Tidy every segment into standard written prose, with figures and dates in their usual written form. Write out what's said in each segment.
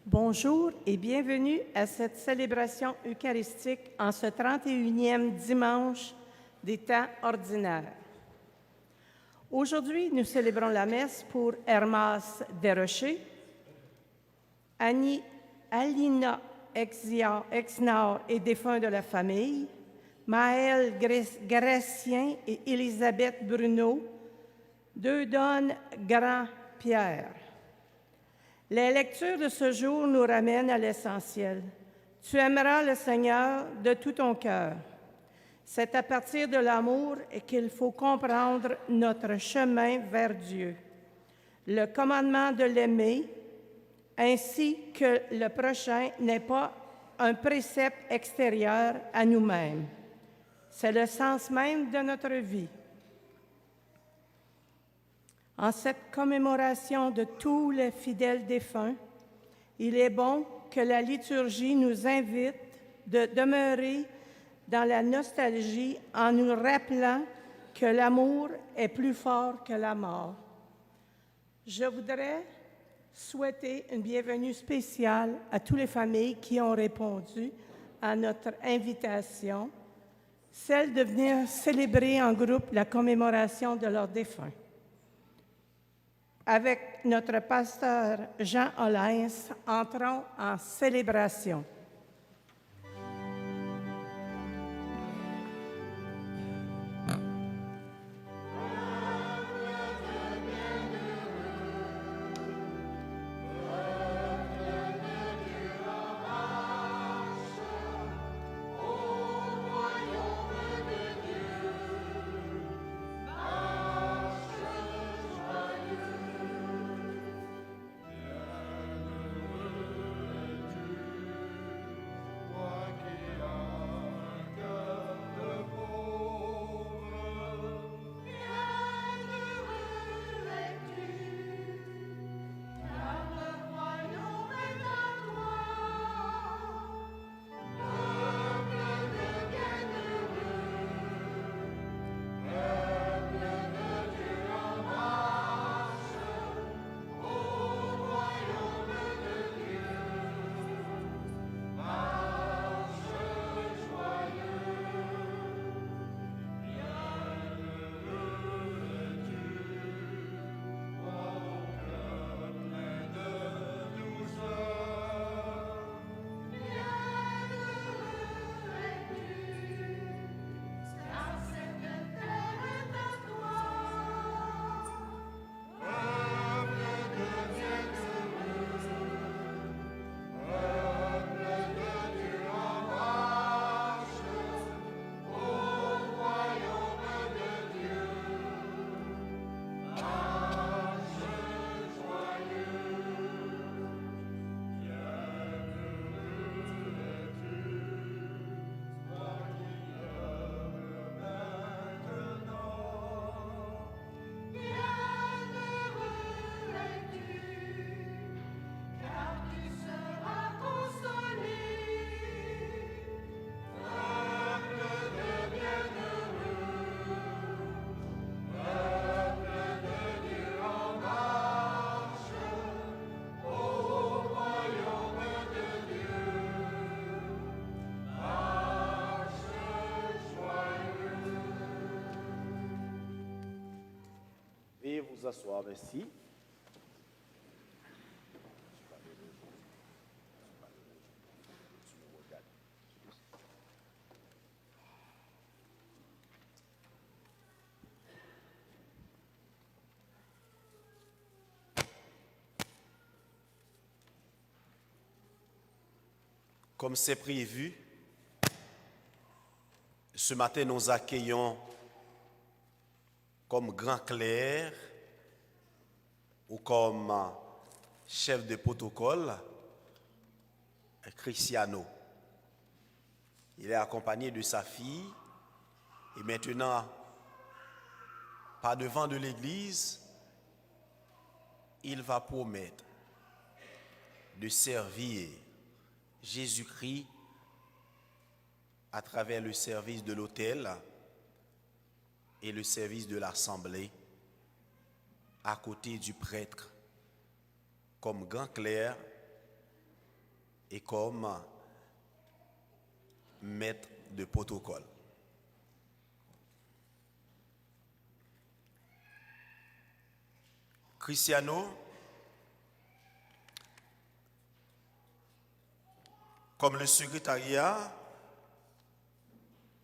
Bonjour et bienvenue à cette célébration eucharistique en ce 31e dimanche des temps ordinaires. Aujourd'hui, nous célébrons la messe pour Hermas Desrochers, Alina Exnard et défunt de la famille, Maël Gracien et Élisabeth Bruno, Dieudonne Grand-Pierre. Les lectures de ce jour nous ramènent à l'essentiel. Tu aimeras le Seigneur de tout ton cœur. C'est à partir de l'amour qu'il faut comprendre notre chemin vers Dieu. Le commandement de l'aimer, ainsi que le prochain, n'est pas un précepte extérieur à nous-mêmes. C'est le sens même de notre vie. En cette commémoration de tous les fidèles défunts, il est bon que la liturgie nous invite de demeurer dans la nostalgie en nous rappelant que l'amour est plus fort que la mort. Je voudrais souhaiter une bienvenue spéciale à toutes les familles qui ont répondu à notre invitation, celle de venir célébrer en groupe la commémoration de leurs défunts. Avec notre pasteur Jean Hollins, entrons en célébration. Vous asseoir, merci. Comme c'est prévu, ce matin nous accueillons comme grand clerc ou comme chef de protocole, Cristiano. Il est accompagné de sa fille et maintenant, par devant de l'Église, il va promettre de servir Jésus-Christ à travers le service de l'autel et le service de l'assemblée à côté du prêtre comme grand clerc et comme maître de protocole. Cristiano, comme le secrétariat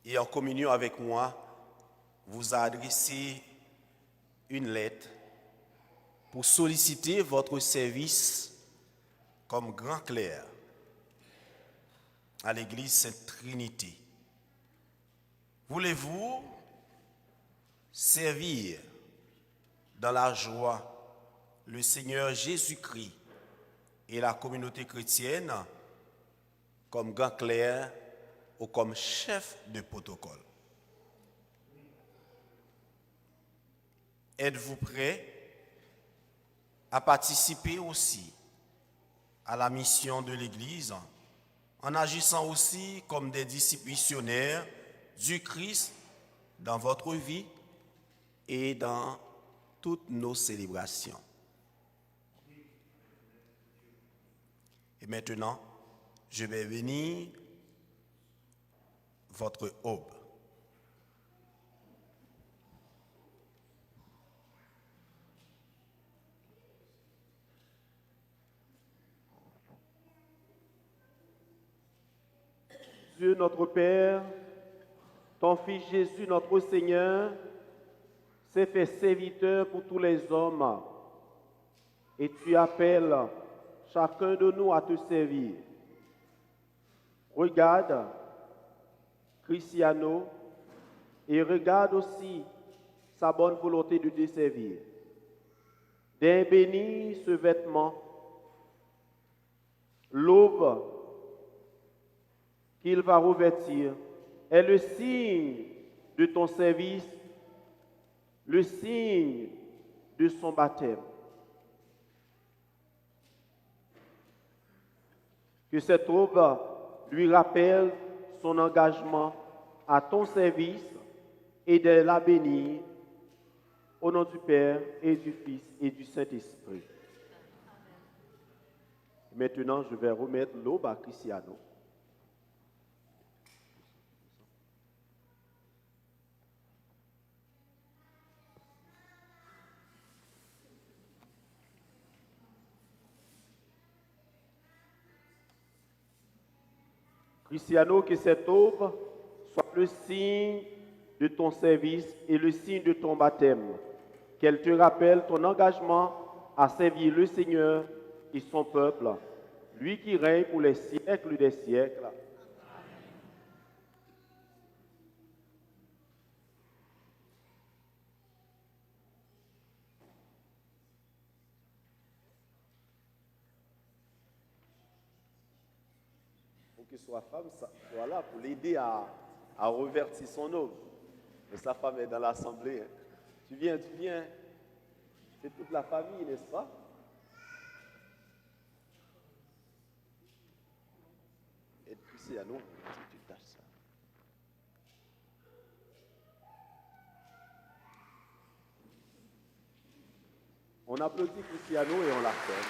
et en communion avec moi, vous a adressé une lettre pour solliciter votre service comme grand clerc à l'église Sainte-Trinité. Voulez-vous servir dans la joie le Seigneur Jésus-Christ et la communauté chrétienne comme grand clerc ou comme chef de protocole? Êtes-vous prêt à participer aussi à la mission de l'Église en agissant aussi comme des disciples missionnaires du Christ dans votre vie et dans toutes nos célébrations? Et maintenant, je vais bénir votre aube. Dieu notre Père, ton Fils Jésus notre Seigneur s'est fait serviteur pour tous les hommes et tu appelles chacun de nous à te servir. Regarde Cristiano et regarde aussi sa bonne volonté de te servir. D'un béni ce vêtement, l'aube qu'il va revêtir est le signe de ton service, le signe de son baptême. Que cette aube lui rappelle son engagement à ton service et de la bénir au nom du Père et du Fils et du Saint-Esprit. Maintenant, je vais remettre l'aube à Cristiano. Cristiano, que cette aube soit le signe de ton service et le signe de ton baptême, qu'elle te rappelle ton engagement à servir le Seigneur et son peuple, lui qui règne pour les siècles des siècles. Que sa femme soit là pour l'aider à revertir son homme. Et sa femme est dans l'assemblée. Tu viens. C'est toute la famille, n'est-ce pas? Et Cristiano, tu tâches ça. On applaudit Cristiano et on la ferme.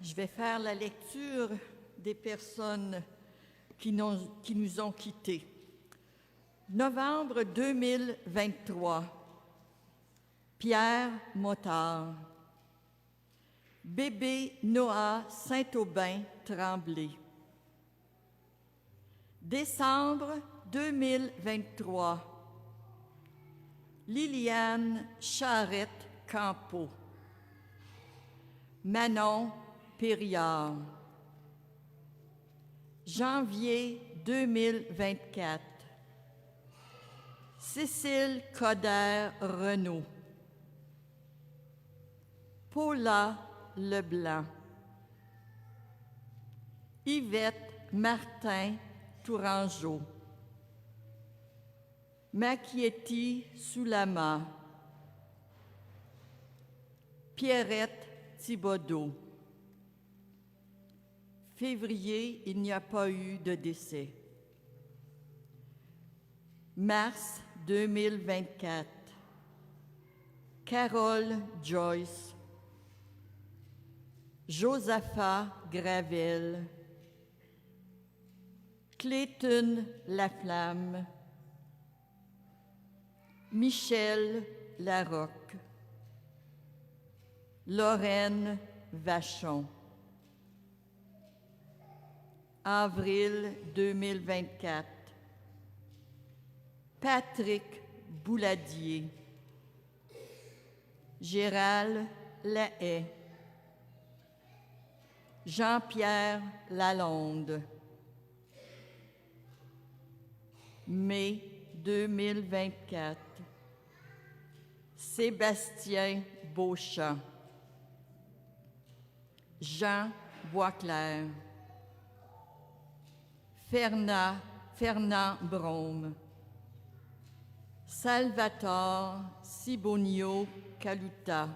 Je vais faire la lecture des personnes qui nous ont quittés. Novembre 2023, Pierre Motard. Bébé Noah Saint-Aubin Tremblay. Décembre 2023, Liliane Charette Campeau. Manon Périard. Janvier 2024. Cécile Coder Renaud. Paula Leblanc. Yvette Martin Tourangeau. Makieti Soulama, Pierrette Thibodeau. Février, il n'y a pas eu de décès. Mars 2024, Carole Joyce, Josaphat Gravel, Clayton Laflamme, Michel Larocque, Lorraine Vachon. Avril 2024, Patrick Bouladier, Gérald Lahaye, Jean-Pierre Lalonde. Mai 2024, Sébastien Beauchamp, Jean Boisclair, Fernand Brome, Salvatore Sibonio Caluta.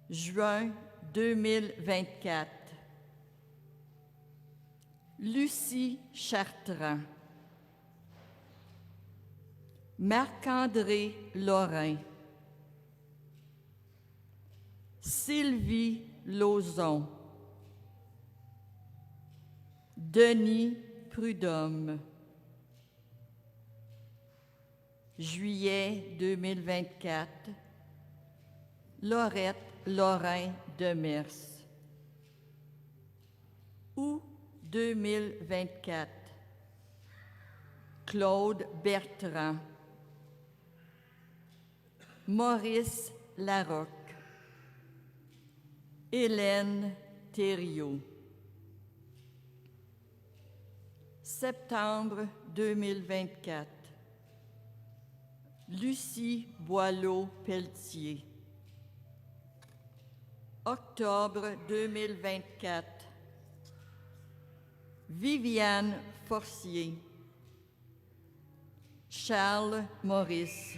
Juin 2024, Lucie Chartrand, Marc-André Lorrain, Sylvie Lauzon, Denis Prudhomme. Juillet 2024, Laurette Lorrain Demers. Août 2024, Claude Bertrand, Maurice Larocque, Hélène Thériault. Septembre 2024, Lucie Boileau-Pelletier. Octobre 2024, Viviane Forcier, Charles Maurice,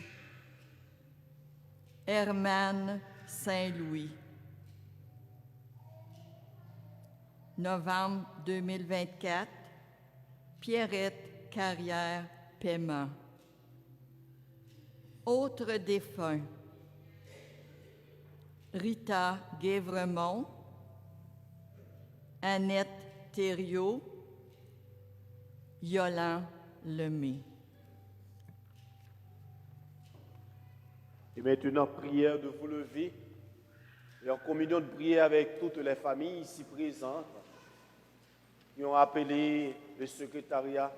Herman Saint-Louis. Novembre 2024, Pierrette Carrière-Paiement. Autres défunts, Rita Guévremont, Annette Thériault, Yolande Lemay. Et maintenant, prière de vous lever et en communion de prière avec toutes les familles ici présentes qui ont appelé le secrétariat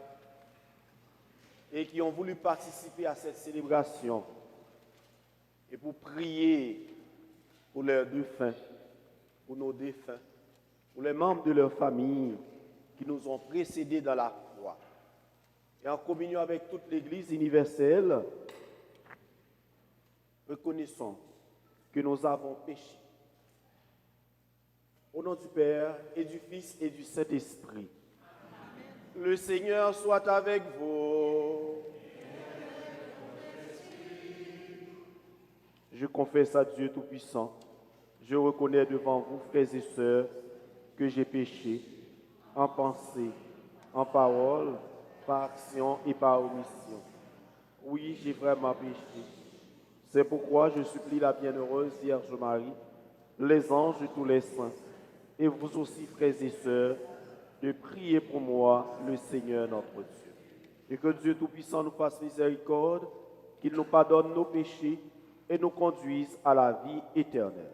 et qui ont voulu participer à cette célébration et pour prier pour leurs défunts, pour nos défunts, pour les membres de leur famille qui nous ont précédés dans la croix. Et en communion avec toute l'Église universelle, reconnaissons que nous avons péché. Au nom du Père et du Fils et du Saint-Esprit. Le Seigneur soit avec vous. Je confesse à Dieu Tout-Puissant. Je reconnais devant vous, frères et sœurs, que j'ai péché en pensée, en parole, par action et par omission. Oui, j'ai vraiment péché. C'est pourquoi je supplie la bienheureuse Vierge Marie, les anges et tous les saints, et vous aussi, frères et sœurs, de prier pour moi, le Seigneur notre Dieu. Et que Dieu Tout-Puissant nous fasse miséricorde, qu'il nous pardonne nos péchés et nous conduise à la vie éternelle.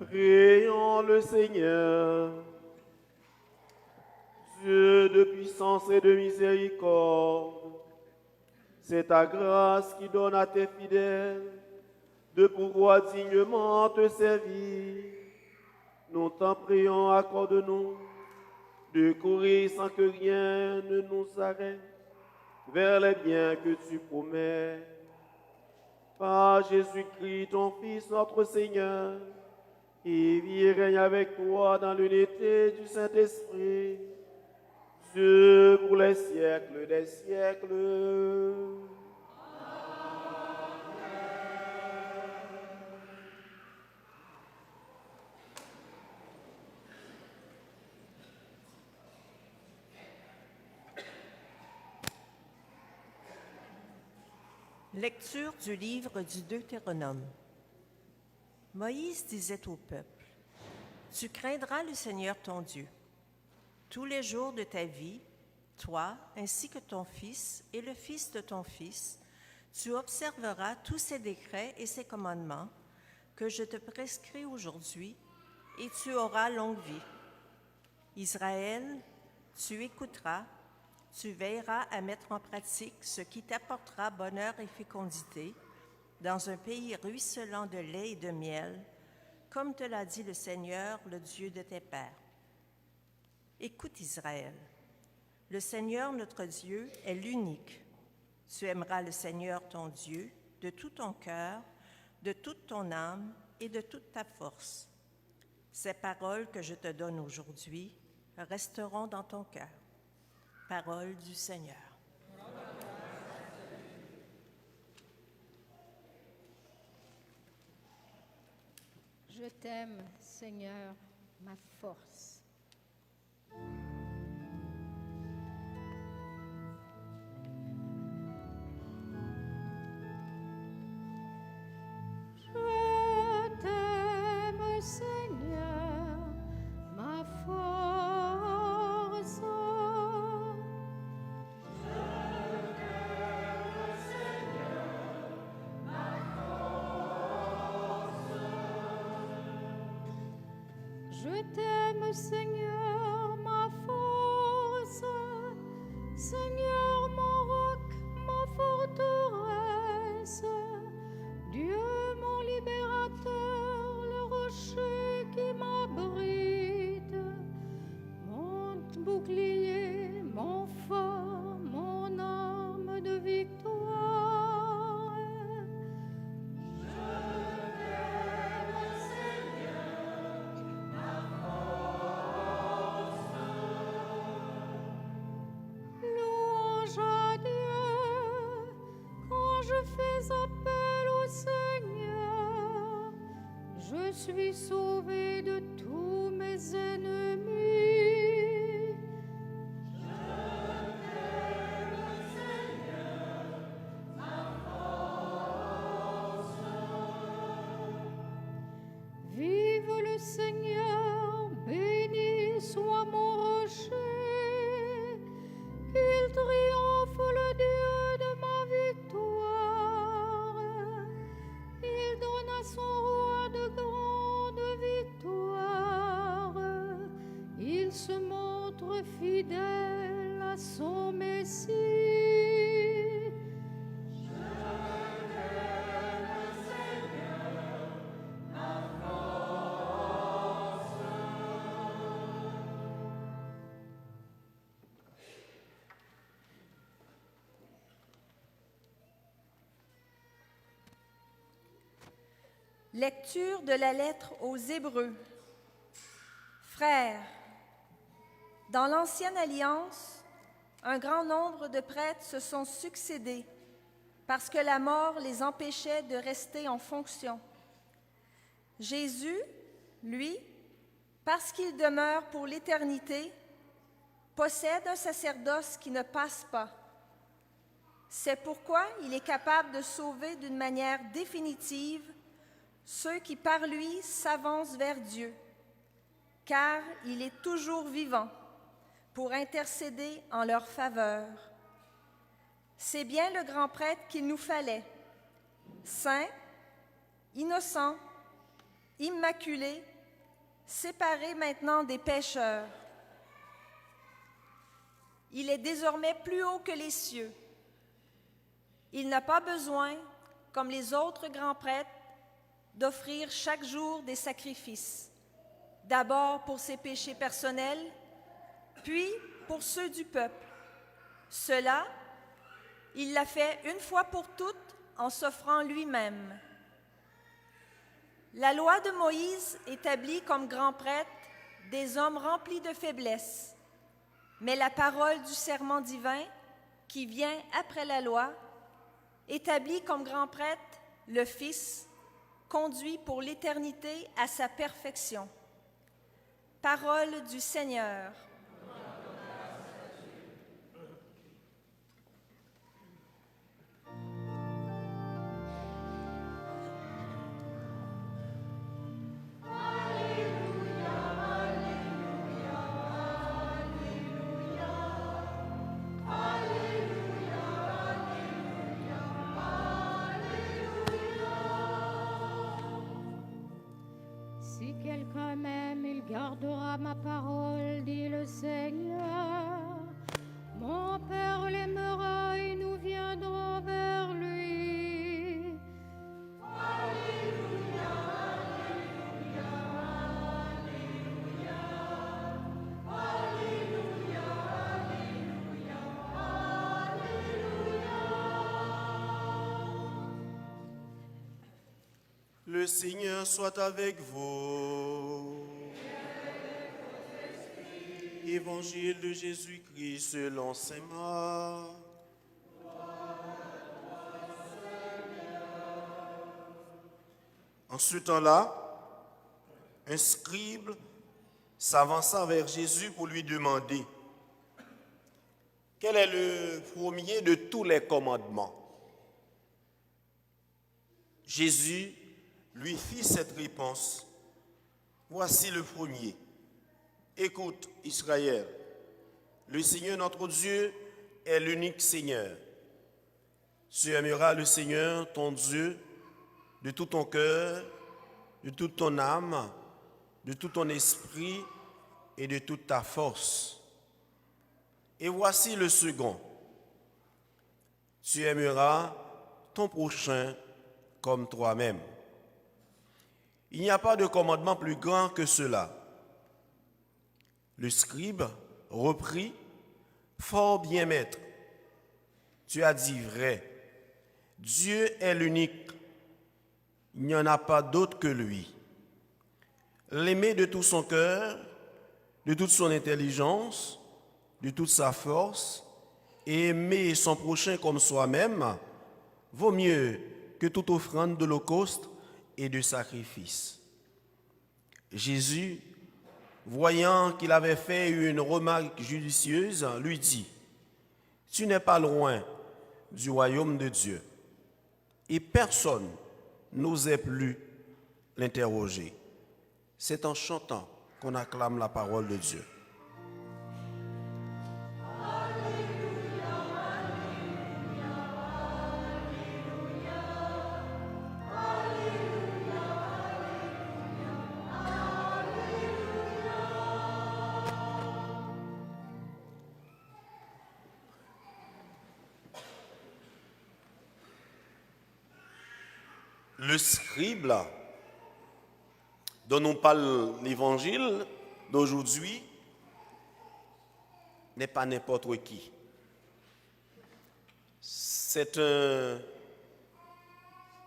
Prions le Seigneur. Dieu de puissance et de miséricorde, c'est ta grâce qui donne à tes fidèles de pouvoir dignement te servir. Nous t'en prions, accorde-nous de courir sans que rien ne nous arrête vers les biens que tu promets. Par Jésus-Christ, ton Fils, notre Seigneur, qui vit et règne avec toi dans l'unité du Saint-Esprit, Dieu pour les siècles des siècles. Lecture du livre du Deutéronome. Moïse disait au peuple, « Tu craindras le Seigneur ton Dieu. Tous les jours de ta vie, toi ainsi que ton fils et le fils de ton fils, tu observeras tous ses décrets et ses commandements que je te prescris aujourd'hui, et tu auras longue vie. Israël, tu écouteras, tu veilleras à mettre en pratique ce qui t'apportera bonheur et fécondité dans un pays ruisselant de lait et de miel, comme te l'a dit le Seigneur, le Dieu de tes pères. Écoute Israël, le Seigneur notre Dieu est l'unique. Tu aimeras le Seigneur ton Dieu de tout ton cœur, de toute ton âme et de toute ta force. Ces paroles que je te donne aujourd'hui resteront dans ton cœur. Parole du Seigneur. Je t'aime, Seigneur, ma force. Je t'aime, Seigneur, ma force. Je t'aime, Seigneur, ma force, Seigneur, mon roc, ma forteresse, Dieu, mon libérateur, le rocher qui m'abrite, mon bouclier, mon phare, mon arme de victoire. Louange à Dieu, quand je fais appel au Seigneur, je suis sauvé de tous mes ennemis. Vive le Seigneur, béni soit mon rocher, qu'il triomphe le Dieu de ma victoire. Il donne à son roi de grandes victoires. Il se montre fidèle à son Messie. Lecture de la lettre aux Hébreux. Frères, dans l'Ancienne Alliance, un grand nombre de prêtres se sont succédés parce que la mort les empêchait de rester en fonction. Jésus, lui, parce qu'il demeure pour l'éternité, possède un sacerdoce qui ne passe pas. C'est pourquoi il est capable de sauver d'une manière définitive ceux qui par lui s'avancent vers Dieu, car il est toujours vivant pour intercéder en leur faveur. C'est bien le grand prêtre qu'il nous fallait, saint, innocent, immaculé séparé maintenant des pécheurs. Il est désormais plus haut que les cieux. Il n'a pas besoin, comme les autres grands prêtres, d'offrir chaque jour des sacrifices, d'abord pour ses péchés personnels, puis pour ceux du peuple. Cela, il l'a fait une fois pour toutes en s'offrant lui-même. La loi de Moïse établit comme grands prêtres des hommes remplis de faiblesse, mais la parole du serment divin, qui vient après la loi, établit comme grand prêtre le Fils, conduit pour l'éternité à sa perfection. Parole du Seigneur. Si quelqu'un m'aime, il gardera ma parole, dit le Seigneur. Mon Père l'aimera et nous viendrons vers lui. Le Seigneur soit avec vous. Évangile de Jésus-Christ selon saint Marc. En ce temps-là, un scribe s'avança vers Jésus pour lui demander quel est le premier de tous les commandements. Jésus lui fit cette réponse. Voici le premier. Écoute, Israël, le Seigneur notre Dieu est l'unique Seigneur. Tu aimeras le Seigneur, ton Dieu, de tout ton cœur, de toute ton âme, de tout ton esprit et de toute ta force. Et voici le second. Tu aimeras ton prochain comme toi-même. Il n'y a pas de commandement plus grand que cela. Le scribe reprit, fort bien maître, tu as dit vrai. Dieu est l'unique. Il n'y en a pas d'autre que lui. L'aimer de tout son cœur, de toute son intelligence, de toute sa force, et aimer son prochain comme soi-même, vaut mieux que toute offrande d'holocauste et de sacrifice. Jésus, voyant qu'il avait fait une remarque judicieuse, lui dit, « Tu n'es pas loin du royaume de Dieu. » Et personne n'osait plus l'interroger. C'est en chantant qu'on acclame la parole de Dieu. Le scribe, là, dont on parle l'évangile d'aujourd'hui, n'est pas n'importe qui. C'est un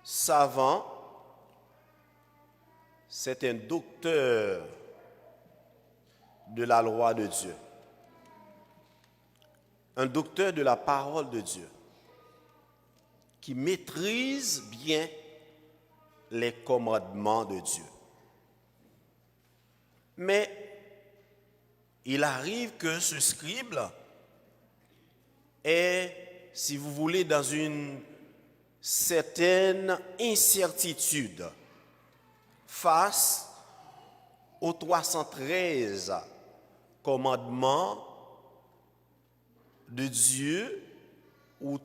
savant, c'est un docteur de la loi de Dieu, un docteur de la parole de Dieu, qui maîtrise bien les commandements de Dieu. Mais il arrive que ce scribe est, si vous voulez, dans une certaine incertitude face aux 313 commandements de Dieu ou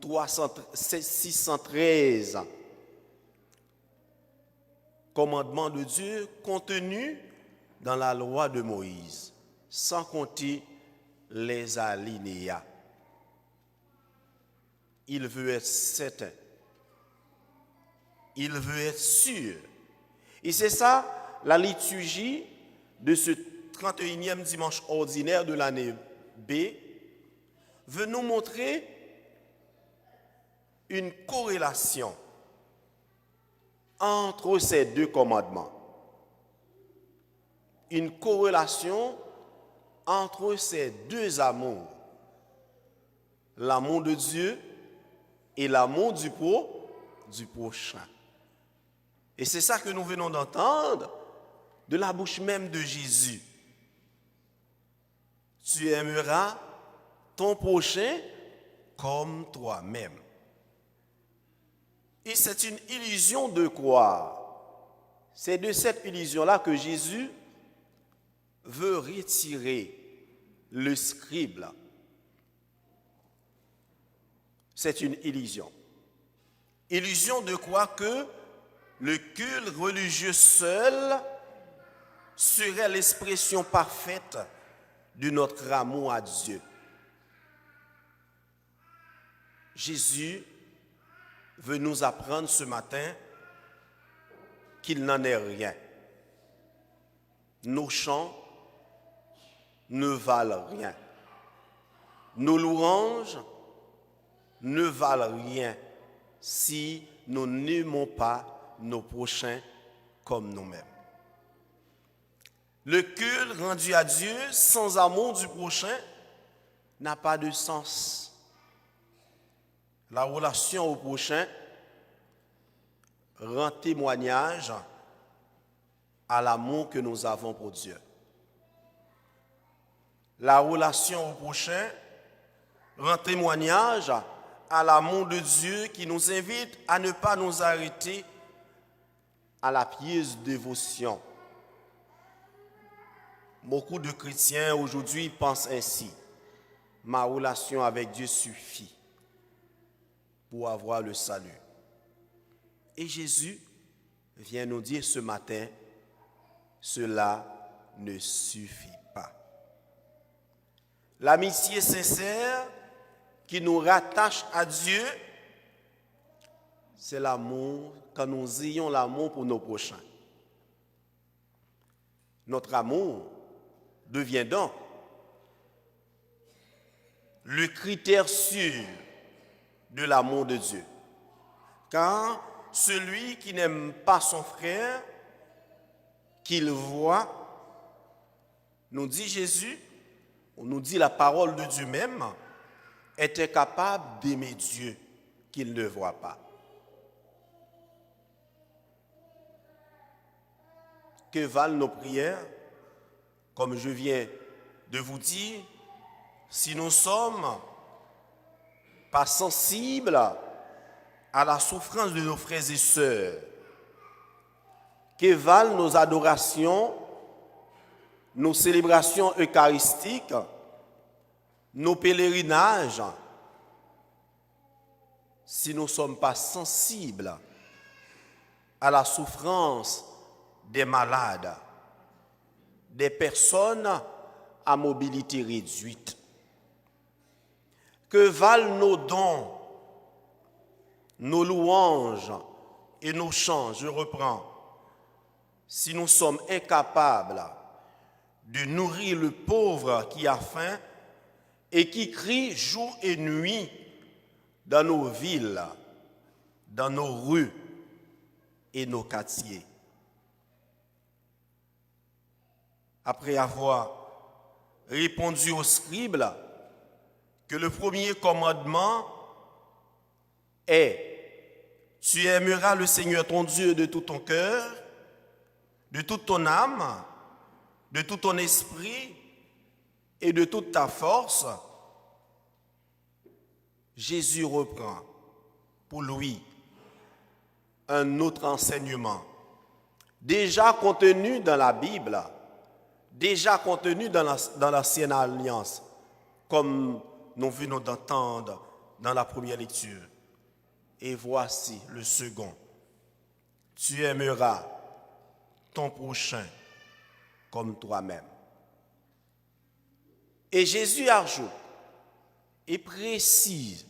613 commandements de Dieu contenus dans la loi de Moïse, sans compter les alinéas. Il veut être certain. Il veut être sûr. Et c'est ça la liturgie de ce 31e dimanche ordinaire de l'année B veut nous montrer une corrélation entre ces deux commandements. Une corrélation entre ces deux amours. L'amour de Dieu et l'amour du prochain. Et c'est ça que nous venons d'entendre de la bouche même de Jésus. Tu aimeras ton prochain comme toi-même. Et c'est une illusion de croire. C'est de cette illusion-là que Jésus veut retirer le scribe. C'est une illusion. Illusion de croire que le culte religieux seul serait l'expression parfaite de notre amour à Dieu. Jésus veut nous apprendre ce matin qu'il n'en est rien. Nos chants ne valent rien. Nos louanges ne valent rien si nous n'aimons pas nos prochains comme nous-mêmes. Le culte rendu à Dieu sans amour du prochain n'a pas de sens. La relation au prochain rend témoignage à l'amour que nous avons pour Dieu. La relation au prochain rend témoignage à l'amour de Dieu qui nous invite à ne pas nous arrêter à la pieuse dévotion. Beaucoup de chrétiens aujourd'hui pensent ainsi. Ma relation avec Dieu suffit pour avoir le salut. Et Jésus vient nous dire ce matin, cela ne suffit pas. L'amitié sincère qui nous rattache à Dieu, c'est l'amour, quand nous ayons l'amour pour nos prochains. Notre amour devient donc le critère sûr de l'amour de Dieu. Car celui qui n'aime pas son frère, qu'il voit, nous dit Jésus, nous dit la parole de Dieu même, est incapable d'aimer Dieu qu'il ne voit pas. Que valent nos prières? Comme je viens de vous dire, si nous ne sommes pas sensibles à la souffrance de nos frères et sœurs, que valent nos adorations, nos célébrations eucharistiques, nos pèlerinages, si nous ne sommes pas sensibles à la souffrance des malades, des personnes à mobilité réduite? Que valent nos dons, nos louanges et nos chants? Je reprends. Si nous sommes incapables de nourrir le pauvre qui a faim et qui crie jour et nuit dans nos villes, dans nos rues et nos quartiers. Après avoir répondu aux scribes que le premier commandement est « Tu aimeras le Seigneur ton Dieu de tout ton cœur, de toute ton âme, de tout ton esprit et de toute ta force », Jésus reprend pour lui un autre enseignement, déjà contenu dans la Bible, déjà contenu dans l'Ancienne Alliance, comme nous venons d'entendre dans la première lecture. Et voici le second. Tu aimeras ton prochain comme toi-même. Et Jésus ajoute et précise,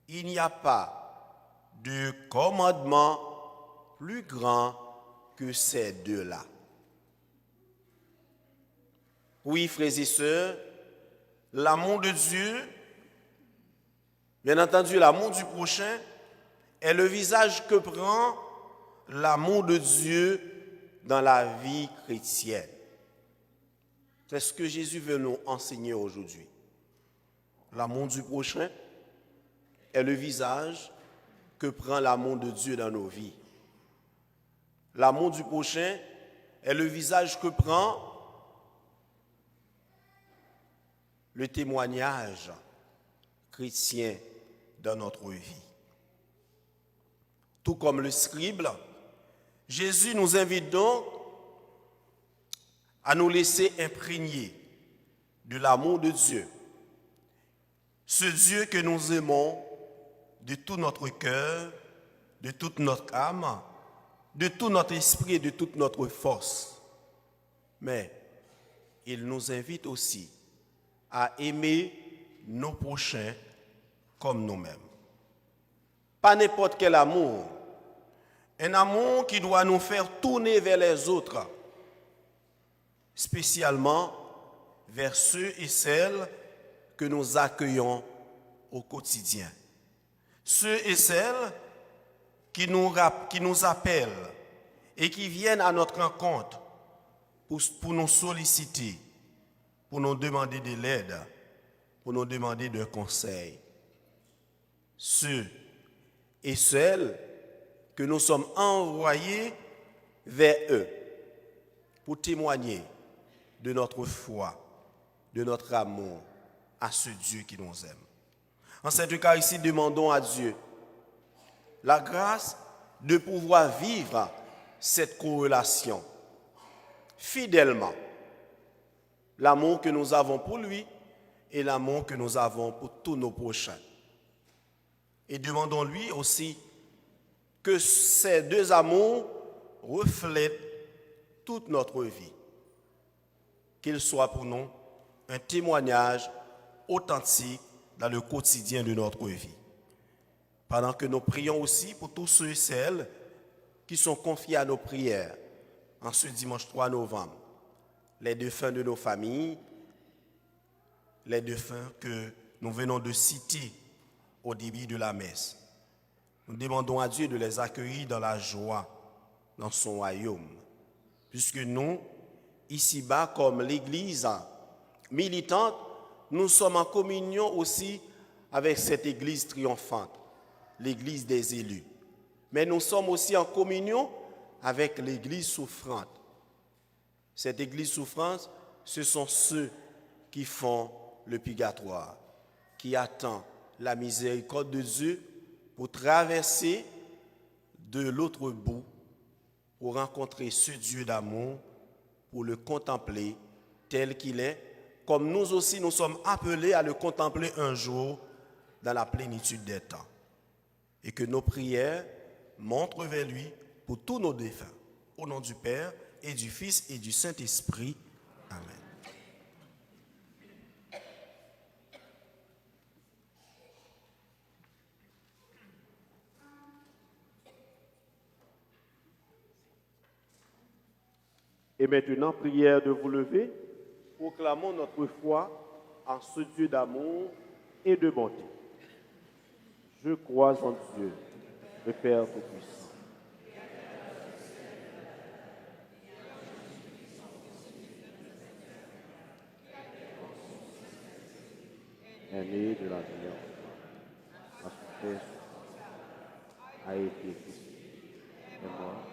il n'y a pas de commandement plus grand que ces deux-là. Oui, frères et sœurs, l'amour de Dieu, bien entendu l'amour du prochain, est le visage que prend l'amour de Dieu dans la vie chrétienne. C'est ce que Jésus veut nous enseigner aujourd'hui. L'amour du prochain est le visage que prend l'amour de Dieu dans nos vies. L'amour du prochain est le visage que prend le témoignage chrétien dans notre vie. Tout comme le scribe, Jésus nous invite donc à nous laisser imprégner de l'amour de Dieu. Ce Dieu que nous aimons de tout notre cœur, de toute notre âme, de tout notre esprit et de toute notre force. Mais il nous invite aussi à aimer nos prochains comme nous-mêmes. Pas n'importe quel amour, un amour qui doit nous faire tourner vers les autres, spécialement vers ceux et celles que nous accueillons au quotidien. Ceux et celles qui nous appellent et qui viennent à notre rencontre pour nous solliciter, pour nous demander de l'aide, pour nous demander de conseils. Ceux et celles que nous sommes envoyés vers eux pour témoigner de notre foi, de notre amour à ce Dieu qui nous aime. En cette Eucharistie, demandons à Dieu la grâce de pouvoir vivre cette corrélation fidèlement. L'amour que nous avons pour lui et l'amour que nous avons pour tous nos prochains. Et demandons-lui aussi que ces deux amours reflètent toute notre vie. Qu'il soit pour nous un témoignage authentique dans le quotidien de notre vie. Pendant que nous prions aussi pour tous ceux et celles qui sont confiés à nos prières en ce dimanche 3 novembre, les défunts de nos familles, les défunts que nous venons de citer au début de la messe. Nous demandons à Dieu de les accueillir dans la joie, dans son royaume, puisque nous, ici-bas, comme l'Église militante, nous sommes en communion aussi avec cette Église triomphante, l'Église des élus. Mais nous sommes aussi en communion avec l'Église souffrante. Cette Église souffrante, ce sont ceux qui font le purgatoire, qui attendent la miséricorde de Dieu pour traverser de l'autre bout, pour rencontrer ce Dieu d'amour, pour le contempler tel qu'il est, comme nous aussi nous sommes appelés à le contempler un jour dans la plénitude des temps. Et que nos prières montrent vers lui pour tous nos défunts. Au nom du Père et du Fils et du Saint-Esprit. Amen. Et maintenant, prière de vous lever, proclamons notre foi en ce Dieu d'amour et de bonté. Je crois en Dieu, le Père Tout-Puissant. Aîné de la lumière, a souffert, a été crucifié, est mort.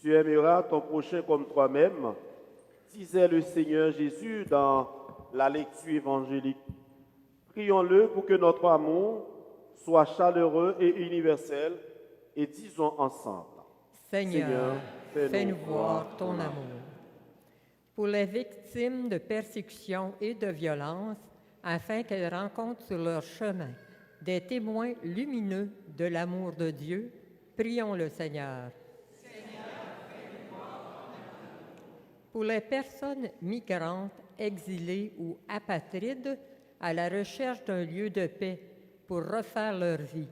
Tu aimeras ton prochain comme toi-même, disait le Seigneur Jésus dans la lecture évangélique. Prions-le pour que notre amour soit chaleureux et universel et disons ensemble. Seigneur, fais-nous voir ton amour. Pour les victimes de persécutions et de violences, afin qu'elles rencontrent sur leur chemin des témoins lumineux de l'amour de Dieu, prions le Seigneur. Pour les personnes migrantes, exilées ou apatrides, à la recherche d'un lieu de paix pour refaire leur vie,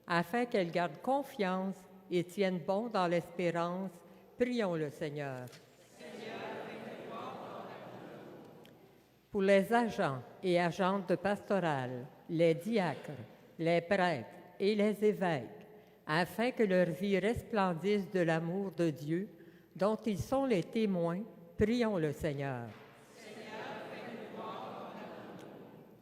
afin qu'elles gardent confiance et tiennent bon dans l'espérance, prions le Seigneur. Pour les agents et agentes de pastorale, les diacres, les prêtres et les évêques, afin que leur vie resplendisse de l'amour de Dieu, dont ils sont les témoins, prions le Seigneur.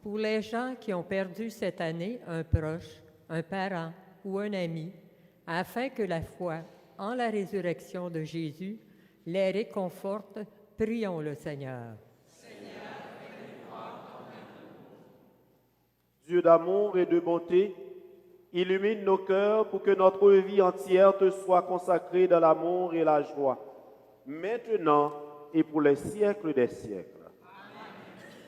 Pour les gens qui ont perdu cette année un proche, un parent ou un ami, afin que la foi en la résurrection de Jésus les réconforte, prions le Seigneur. Dieu d'amour et de bonté, illumine nos cœurs pour que notre vie entière te soit consacrée dans l'amour et la joie, maintenant et pour les siècles des siècles. Amen.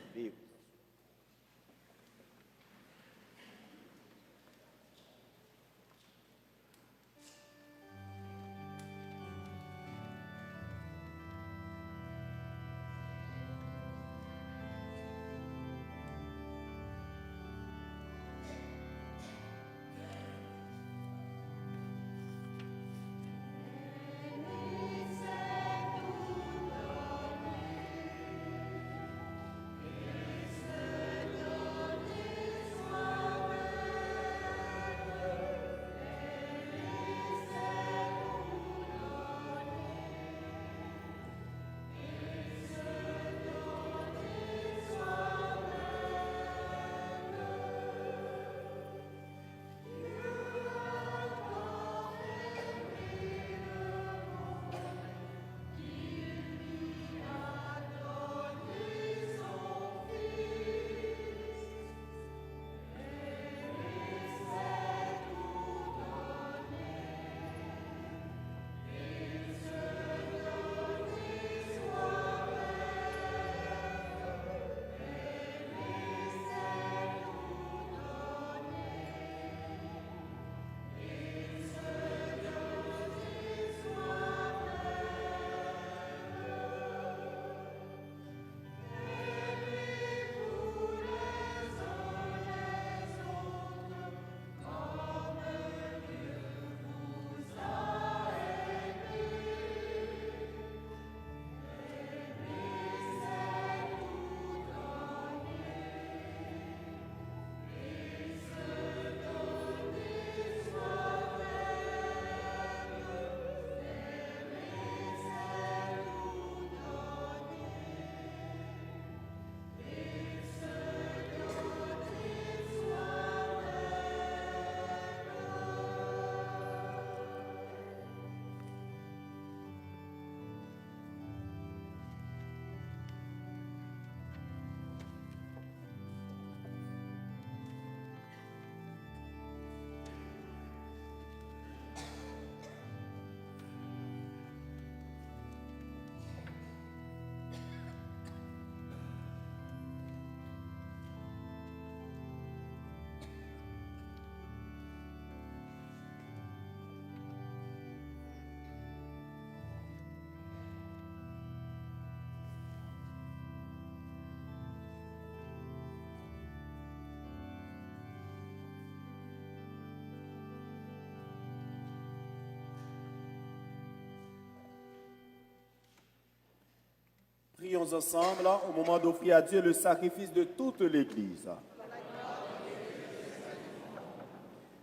Prions ensemble au moment d'offrir à Dieu le sacrifice de toute l'Église.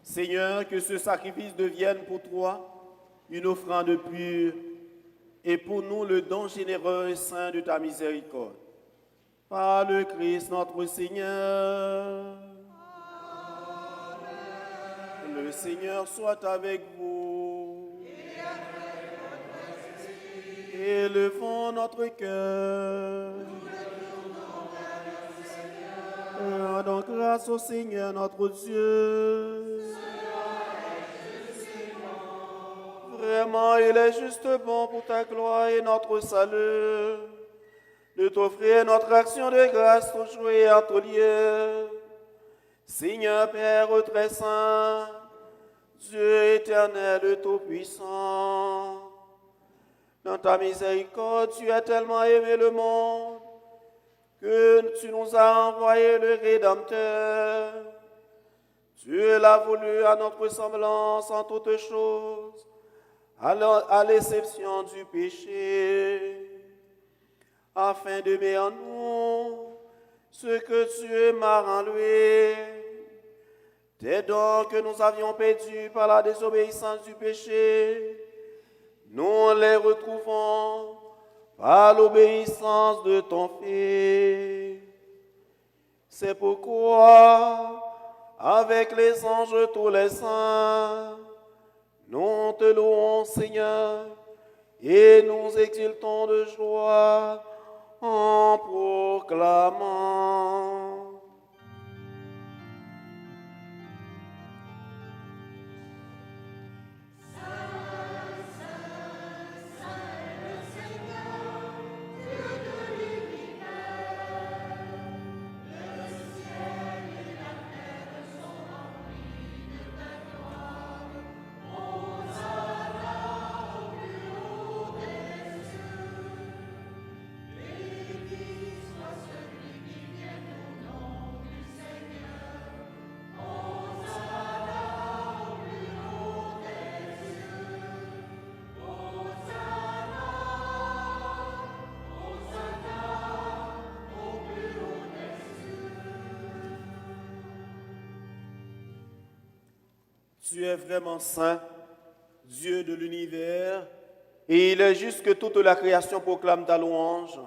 Seigneur, que ce sacrifice devienne pour toi une offrande pure et pour nous le don généreux et saint de ta miséricorde. Par le Christ notre Seigneur. Amen. Le Seigneur soit avec vous. Et Élevons notre cœur. Rendons grâce au Seigneur notre Dieu. Vraiment, il est juste bon pour ta gloire et notre salut de t'offrir notre action de grâce toujours et en tout lieu. Seigneur Père très saint, Dieu éternel tout-puissant, dans ta miséricorde, tu as tellement aimé le monde que tu nous as envoyé le Rédempteur. Dieu l'a voulu à notre semblance en toutes choses, à l'exception du péché, afin de mettre en nous ce que Dieu m'a rendu. Tes dons que nous avions perdus par la désobéissance du péché, nous les retrouvons par l'obéissance de ton Fils. C'est pourquoi, avec les anges tous les saints, nous te louons, Seigneur, et nous exultons de joie en proclamant. Tu es vraiment saint, Dieu de l'univers, et il est juste que toute la création proclame ta louange,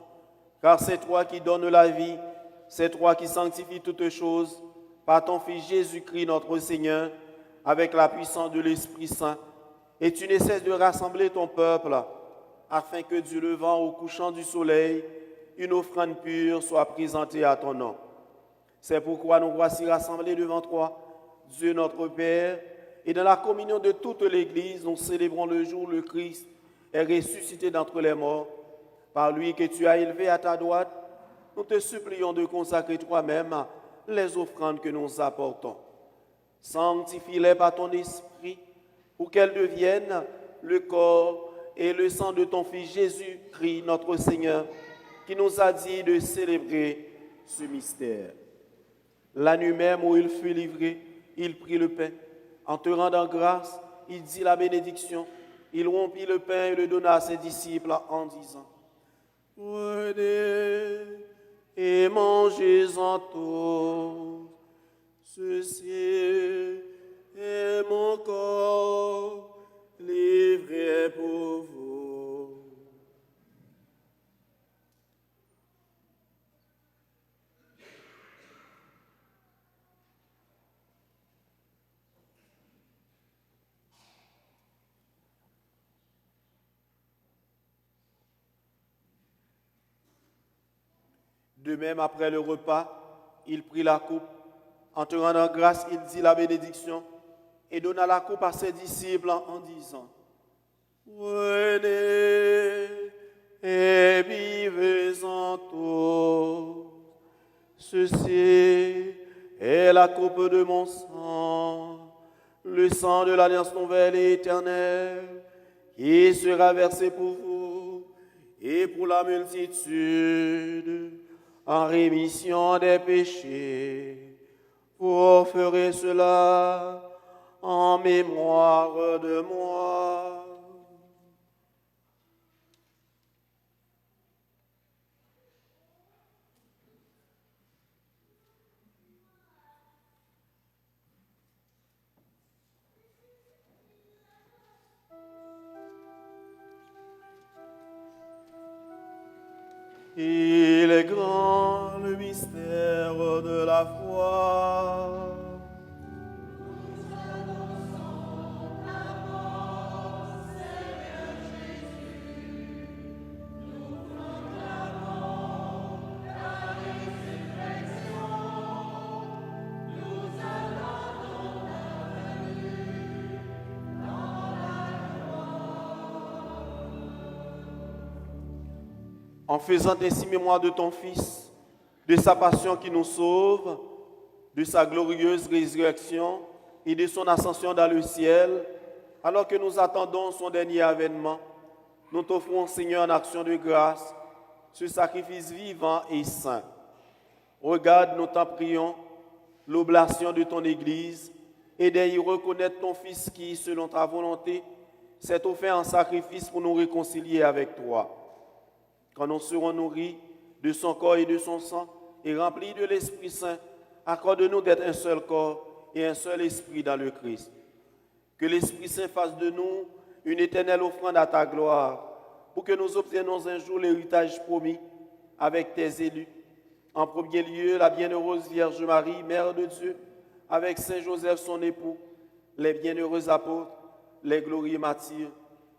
car c'est toi qui donnes la vie, c'est toi qui sanctifies toutes choses, par ton Fils Jésus-Christ notre Seigneur, avec la puissance de l'Esprit Saint, et tu ne cesses de rassembler ton peuple, afin que du levant au couchant du soleil, une offrande pure soit présentée à ton nom. C'est pourquoi nous voici rassemblés devant toi, Dieu notre Père, et dans la communion de toute l'Église, nous célébrons le jour où le Christ est ressuscité d'entre les morts. Par lui que tu as élevé à ta droite, nous te supplions de consacrer toi-même les offrandes que nous apportons. Sanctifie-les par ton esprit pour qu'elles deviennent le corps et le sang de ton Fils Jésus-Christ, notre Seigneur, qui nous a dit de célébrer ce mystère. La nuit même où il fut livré, il prit le pain. En te rendant grâce, il dit la bénédiction. Il rompit le pain et le donna à ses disciples en disant: Prenez et mangez-en tous. Ceci est mon corps livré pour vous. De même, après le repas, il prit la coupe. En te rendant grâce, il dit la bénédiction et donna la coupe à ses disciples en disant: Prenez et buvez-en tous. Ceci est la coupe de mon sang, le sang de l'alliance nouvelle et éternelle, qui sera versé pour vous et pour la multitude, en rémission des péchés. Vous ferez cela en mémoire de moi. Il est grand le mystère de la foi. en faisant ainsi mémoire de ton Fils, de sa passion qui nous sauve, de sa glorieuse résurrection et de son ascension dans le ciel, alors que nous attendons son dernier avènement, nous t'offrons, Seigneur, en action de grâce, ce sacrifice vivant et saint. Regarde, nous t'en prions, l'oblation de ton Église, et d'y reconnaître ton Fils qui, selon ta volonté, s'est offert en sacrifice pour nous réconcilier avec toi. Quand nous serons nourris de son corps et de son sang, et remplis de l'Esprit Saint, accorde-nous d'être un seul corps et un seul esprit dans le Christ. Que l'Esprit Saint fasse de nous une éternelle offrande à ta gloire, pour que nous obtenions un jour l'héritage promis avec tes élus. En premier lieu, la bienheureuse Vierge Marie, Mère de Dieu, avec Saint Joseph son époux, les bienheureux apôtres, les glorieux martyrs,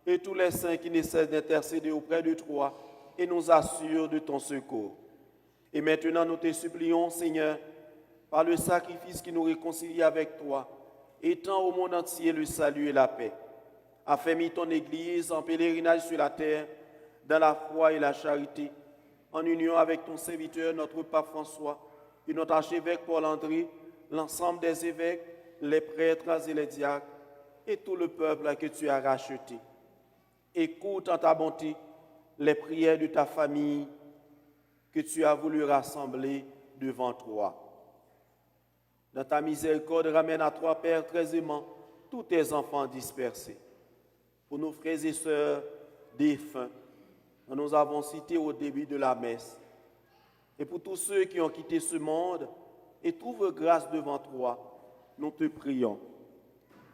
et tous les saints qui ne cessent d'intercéder auprès de toi et nous assurent de ton secours. Et maintenant, nous te supplions, Seigneur, par le sacrifice qui nous réconcilie avec toi, étends au monde entier le salut et la paix. Affermis ton Église en pèlerinage sur la terre, dans la foi et la charité, en union avec ton serviteur, notre pape François, et notre archevêque Paul-André, l'ensemble des évêques, les prêtres et les diacres, et tout le peuple que tu as racheté. Écoute en ta bonté les prières de ta famille que tu as voulu rassembler devant toi. Dans ta miséricorde, ramène à toi, Père très aimant, tous tes enfants dispersés. Pour nos frères et sœurs défunts, que nous avons cités au début de la messe, et pour tous ceux qui ont quitté ce monde et trouvent grâce devant toi, nous te prions.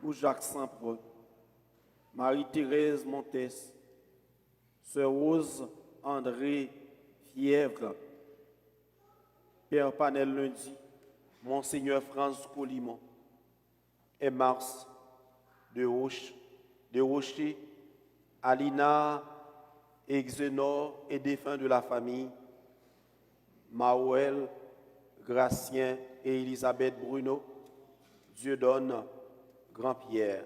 Pour Jacques Saint-Preux, Marie-Thérèse Montes, Sœur Rose André Fièvre, Père Panel Lundi, Monseigneur Franz Colimon, et Mars de Rocher, Alina et Xénor et défunts de la famille, Maouel, Gratien et Elisabeth Bruno, Dieudonne, Grand-Pierre.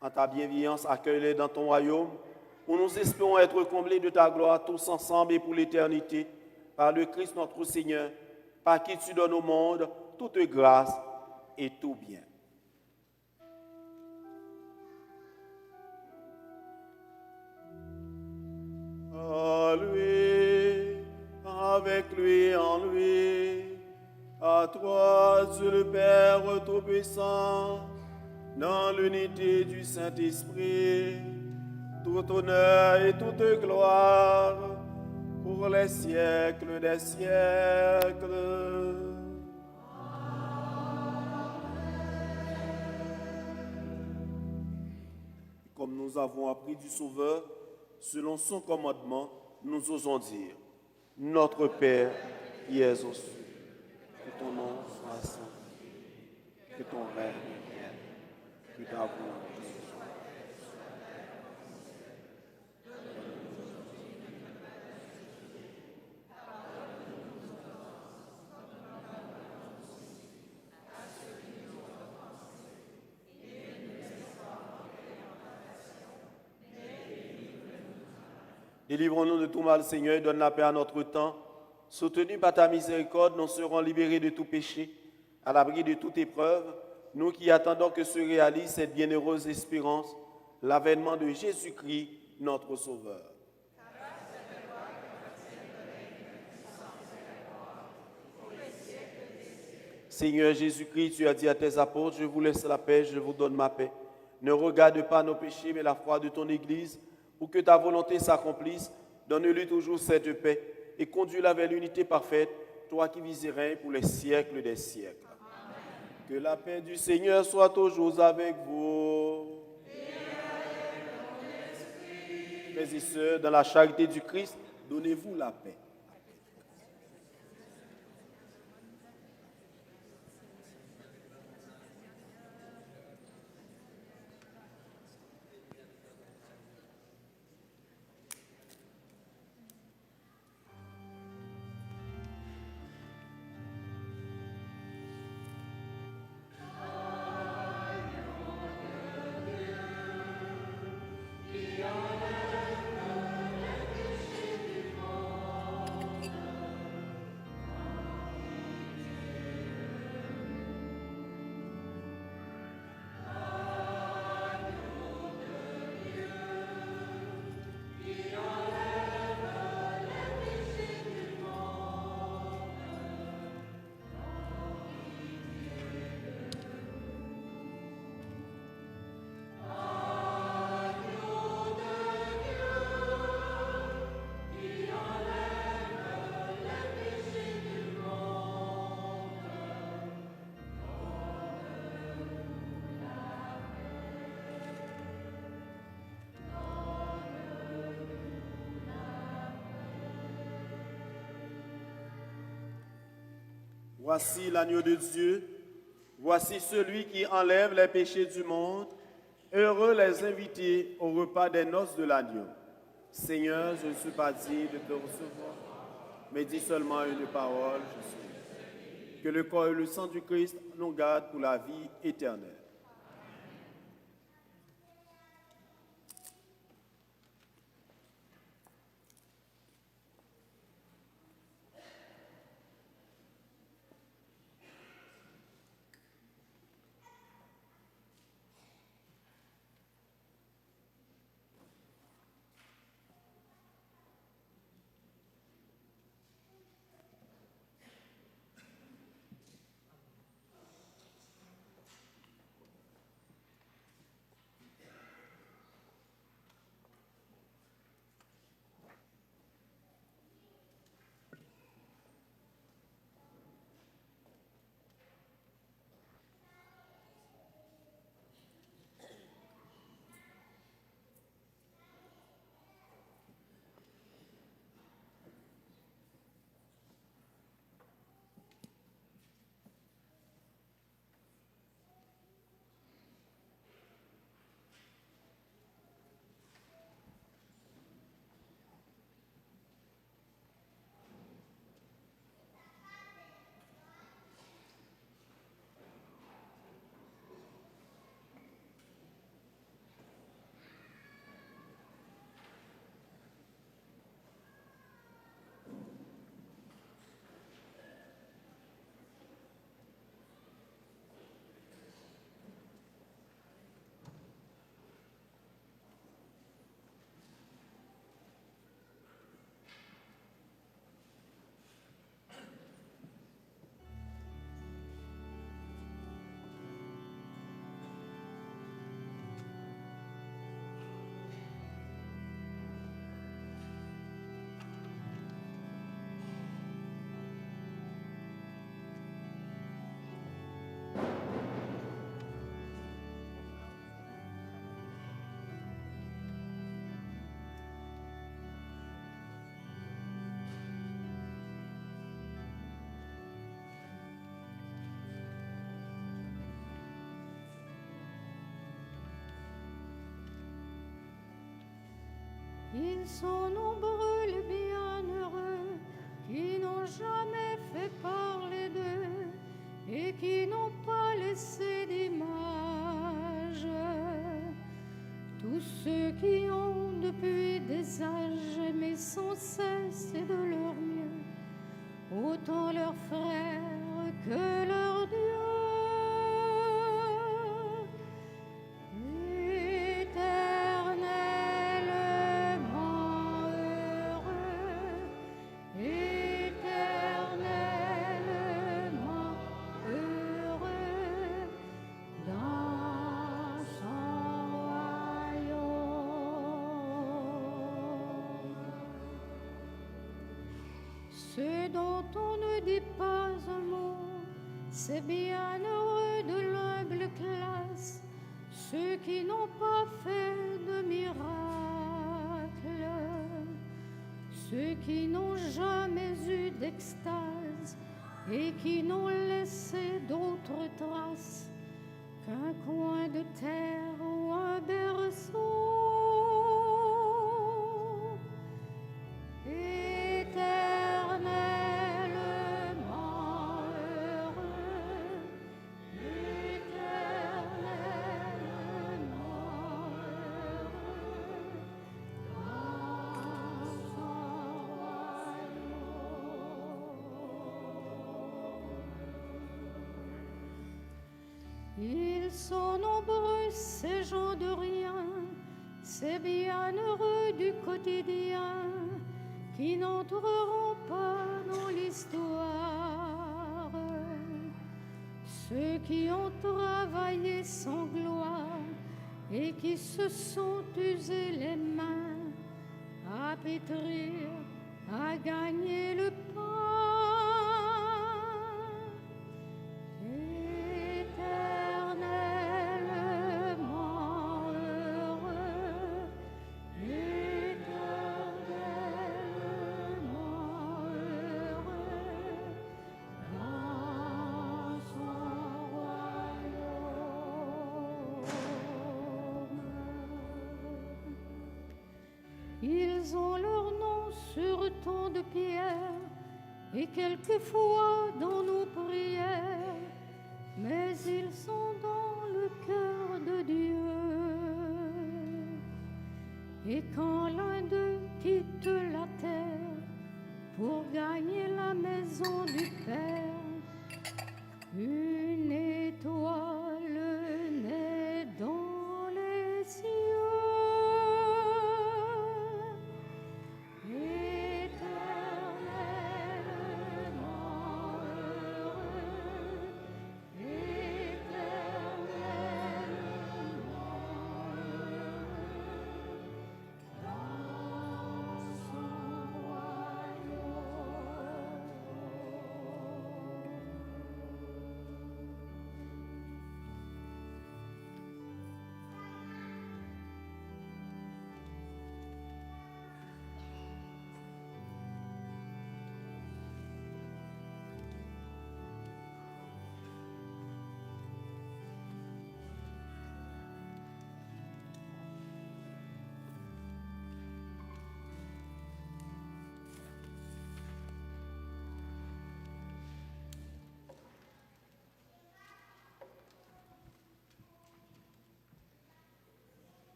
En ta bienveillance, accueille-les dans ton royaume, où nous espérons être comblés de ta gloire tous ensemble et pour l'éternité, par le Christ notre Seigneur, par qui tu donnes au monde toute grâce et tout bien. À lui, avec lui, en lui, à toi, Dieu le Père Tout-Puissant, dans l'unité du Saint-Esprit, tout honneur et toute gloire, pour les siècles des siècles. Comme nous avons appris du Sauveur, selon son commandement, nous osons dire, Notre Père qui es aux cieux, que ton nom soit sanctifié, que ton règne vienne, que ta volonté soit faite sur la terre comme au ciel. Donne-nous aujourd'hui notre pain quotidien. Pardonne-nous nos offenses, comme nous pardonnons aussi à ceux qui nous ont offensés. Et ne nous laisse pas entrer en tentation, mais délivre-nous du mal. Délivrons-nous de tout mal, Seigneur, et donne la paix à notre temps. Soutenus par ta miséricorde, nous serons libérés de tout péché, à l'abri de toute épreuve, nous qui attendons que se réalise cette bienheureuse espérance, l'avènement de Jésus-Christ, notre Sauveur. Seigneur Jésus-Christ, tu as dit à tes apôtres, je vous laisse la paix, je vous donne ma paix. Ne regarde pas nos péchés, mais la foi de ton Église, pour que ta volonté s'accomplisse. Donne-lui toujours cette paix et conduis-la vers l'unité parfaite, toi qui vis et règnes pour les siècles des siècles. Amen. Que la paix du Seigneur soit toujours avec vous. Et avec ton esprit. Frères et sœurs, dans la charité du Christ, donnez-vous la paix. Voici l'agneau de Dieu. Voici celui qui enlève les péchés du monde. Heureux les invités au repas des noces de l'agneau. Seigneur, je ne suis pas digne de te recevoir, mais dis seulement une parole, je suis. Que le corps et le sang du Christ nous gardent pour la vie éternelle. Ils sont nombreux les bienheureux qui n'ont jamais fait parler d'eux et qui n'ont pas laissé d'image. Tous ceux qui ont depuis des âges aimé sans cesse et de leur mieux, autant leurs frères que leur Dieu. Ceux dont on ne dit pas un mot, c'est bien heureux de l'humble classe, ceux qui n'ont pas fait de miracle, ceux qui n'ont jamais eu d'extase et qui n'ont laissé d'autres traces qu'un coin de terre ou un berceau. Ils sont nombreux, ces gens de rien, ces bienheureux du quotidien, qui n'entreront pas dans l'histoire. Ceux qui ont travaillé sans gloire et qui se sont usés les mains à pétrir, à gagner le pain. Écrivons leur nom sur tant de pierres, et quelquefois dans nos prières, mais ils sont dans le cœur de Dieu. Et quand l'un d'eux quitte la terre pour gagner la maison du Père, une étoile naît dans les cieux. Éternellement heureux, éternellement heureux, dans son royaume.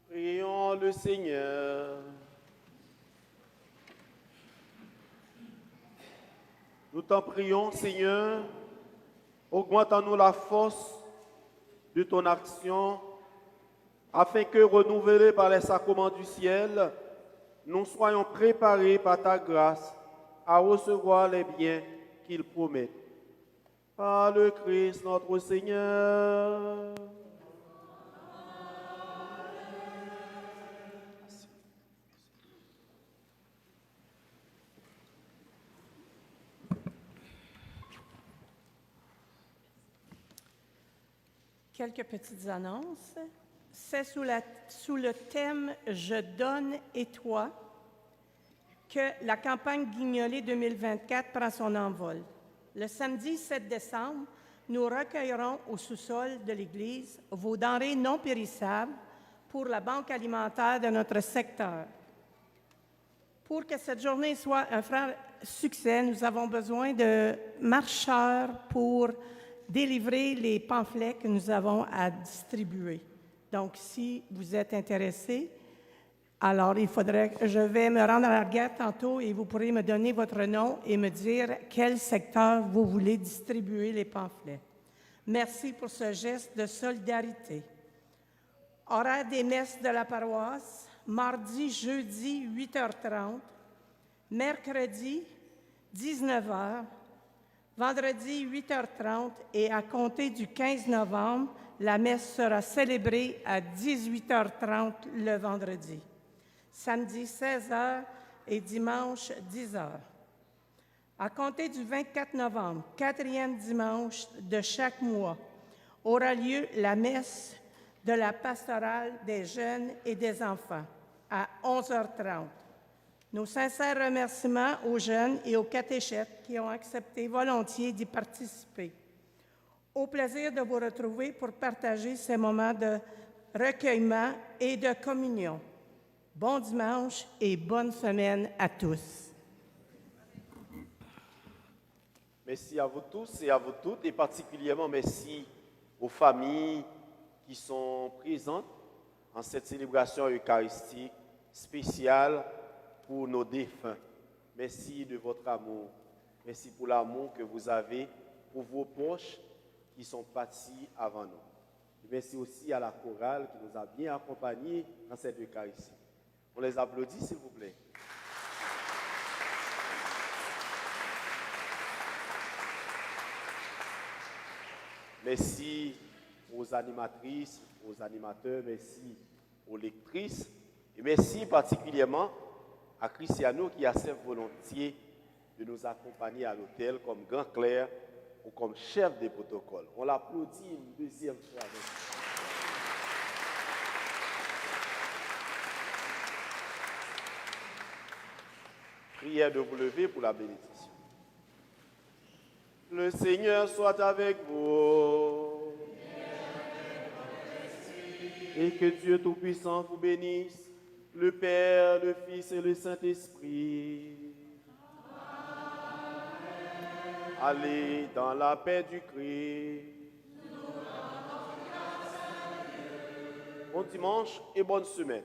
Prions le Seigneur. Nous t'en prions, Seigneur, augmente en nous la force de ton action, afin que, renouvelés par les sacrements du ciel, nous soyons préparés par ta grâce à recevoir les biens qu'il promet. Par le Christ notre Seigneur. Quelques petites annonces. C'est sous le thème « Je donne et toi » que la campagne Guignolée 2024 prend son envol. Le samedi 7 décembre, nous recueillerons au sous-sol de l'Église vos denrées non périssables pour la banque alimentaire de notre secteur. Pour que cette journée soit un franc succès, nous avons besoin de marcheurs pour délivrer les pamphlets que nous avons à distribuer. Donc, si vous êtes intéressés, alors je vais me rendre à la guerre tantôt et vous pourrez me donner votre nom et me dire quel secteur vous voulez distribuer les pamphlets. Merci pour ce geste de solidarité. Horaire des messes de la paroisse, mardi, jeudi, 8h30, mercredi, 19h, vendredi, 8h30 et à compter du 15 novembre, la messe sera célébrée à 18h30 le vendredi. Samedi, 16h et dimanche, 10h. À compter du 24 novembre, quatrième dimanche de chaque mois, aura lieu la messe de la pastorale des jeunes et des enfants à 11h30. Nos sincères remerciements aux jeunes et aux catéchètes qui ont accepté volontiers d'y participer. Au plaisir de vous retrouver pour partager ces moments de recueillement et de communion. Bon dimanche et bonne semaine à tous. Merci à vous tous et à vous toutes, et particulièrement merci aux familles qui sont présentes en cette célébration eucharistique spéciale pour nos défunts. Merci de votre amour. Merci pour l'amour que vous avez pour vos proches qui sont partis avant nous. Et merci aussi à la chorale qui nous a bien accompagnés dans cette Eucharistie. On les applaudit, s'il vous plaît. Merci aux animatrices, aux animateurs, merci aux lectrices, et merci particulièrement à Cristiano qui accepte volontiers de nous accompagner à l'hôtel comme grand clerc ou comme chef des protocoles. On l'applaudit une deuxième fois. Prière de vous lever pour la bénédiction. Le Seigneur soit avec vous. Et que Dieu Tout-Puissant vous bénisse, le Père, le Fils et le Saint-Esprit. Allez dans la paix du Christ. Bon dimanche et bonne semaine.